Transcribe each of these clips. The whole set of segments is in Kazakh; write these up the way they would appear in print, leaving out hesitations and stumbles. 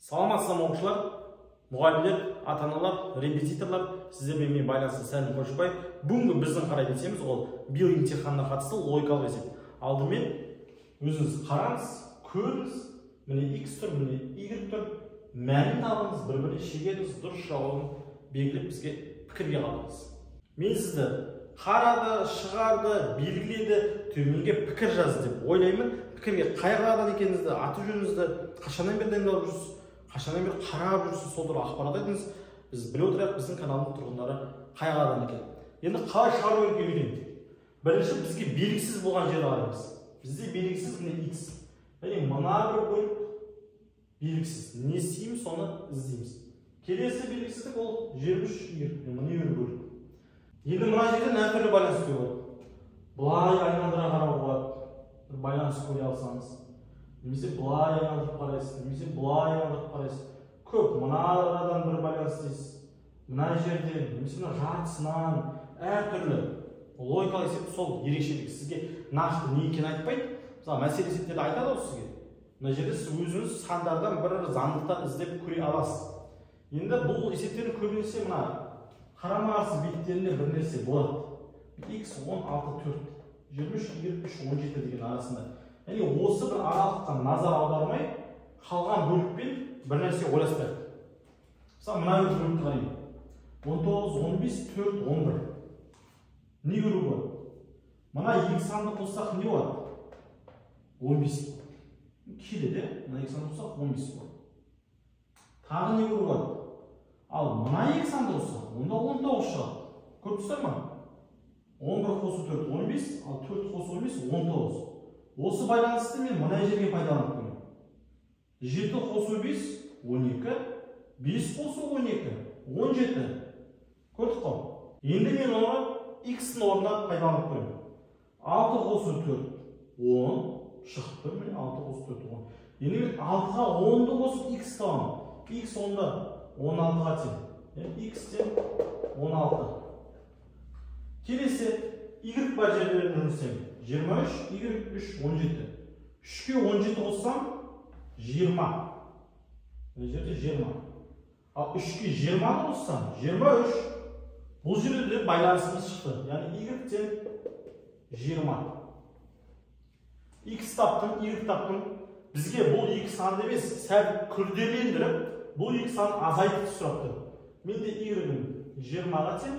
Саламатсыздар ма оқушылар, мұғалімдер, ата-аналар, репетиторлар, сіздермен мен байланысты сәлем қошпай, бүгінгі біздің қарай кетеміз, ол биыл емтиханына қатысты логикалық есеп. Алдымен өзіңіз қараңыз, көріңіз, міне x тұр, міне y тұр, мәнін табыңыз, бір-біріне шегеріңіз, дұрыс жауабын белгілеп бізге пікірге қалдыңыз. Мен сізді қарады, шығарды, белгіледі, төменге пікір жазды деп ойлаймын. Пікірге қай қаладан екеніңізді, аты жөніңізді, қашаннан бері дайындалып жүрсіз, қашаннан бері қарап жүрсіз, сол туралы ақпарат айтыңыз. Біз біле отырайық, біздің каналдың тұрғындары қай қаладан екен. Енді қалай шығару керек үйренейік. Бірінші бізге белгісіз болған жерді қараймыз. Бізде белгісіз міне x. Яғни мына бір бөлік белгісіз. Не істейміз, соны іздейміз. Келесі белгісіздік ол 23 міне бір бөлік. Енді мына жерден әртүрлі байланыс көре болады. Былай айналдыра қарауға болады. Бір байланыс көре алсаңыз. Немесе былай айналдырып қарайсыз, немесе былай айналдырып қарайсыз. Көп мына арадан бір байланыс дейсіз. Мына жерден, немесе мына жартысынан әртүрлі логикалық есепті сол ерекшелік сізге нақты не екенін айтпайды. Мысалы, мәселе есептерді айтады ғой сізге. Мына жерде сіз өзіңіз сандардан бір заңдылықтар іздеп көре аласыз. Енді бұл есептердің көбінесе мына қарама-қарсы беттерінде бір нәрсе болады. X 16 4, 23 23 17 деген арасында. Яғни осы бір аралыққа назар аудармай, қалған бөлікпен бір нәрсе ойласпайды. Мысалы, мына бір бөлікті қарайын. 19 15 4 11. Не көру болады? Мына екі санды қоссақ не болады? 15. Келеді, мына екі санды қоссақ 15 болады. Тағы не көру болады? Ал мына екі санды қоссақ, онда 19 шығады. Көріп тұрсыздар ма? 11 қосу 4 15, ал 4 қосу 15 19. Осы байланысты мен мына жерге пайдаланып көрейін. 7 қосу 5 12, 5 қосу 12 17. Көрдік қой? Енді мен оны x-ның орнына пайдаланып көрейін. 6 қосу 4 10 шықты, міне 6 қосу 4 10. Енді мен 6-ға 10-ды қосып x табамын. X онда 16-ға тең. X-тен 16. Келесі y бар жерлерін жүрсем. 23, y 3, 17. 3-ке 17 қоссам 20. Бұл жерде 20. Ал 3-ке 20 қоссам 23. Бұл жерде байланысымыз шықты. Яғни y-тен 20. X таптым, y таптым. Бізге бұл екі санды емес, сәл күрделендіріп, бұл екі санды азайтып сұрапты. Менде y-ім 20-ға тең,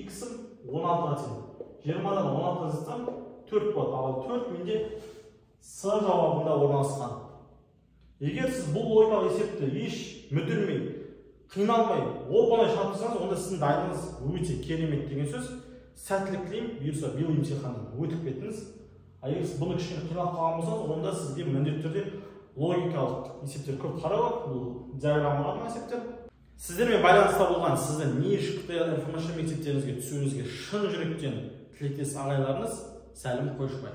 x-ім 16-ға тең. 20-дан 16-ға зытсам 4 болады. Ал 4 менде С жауабында орналасқан. Егер сіз бұл логикалық есепті еш мүдірмей, қиналмай, оп-оңай шығарып тұрсаңыз, онда сіздің дайындығыңыз өте керемет деген сөз. Сәттілік тілеймін, бұйырса биыл емтиханнан өтіп кеттіңіз. Егер сіз бұны кішкене қиналып қалған болсаңыз, онда сізге міндетті түрде логикалық есептер көп қарау, бұл диаграммаға есептер. Сіздермен байланыста болған сіздің НИИ-ШКТ информация мектептеріңізге түсуіңізге шын жүректен тілектес ағайларыңыз Сәлім Қойшыбай.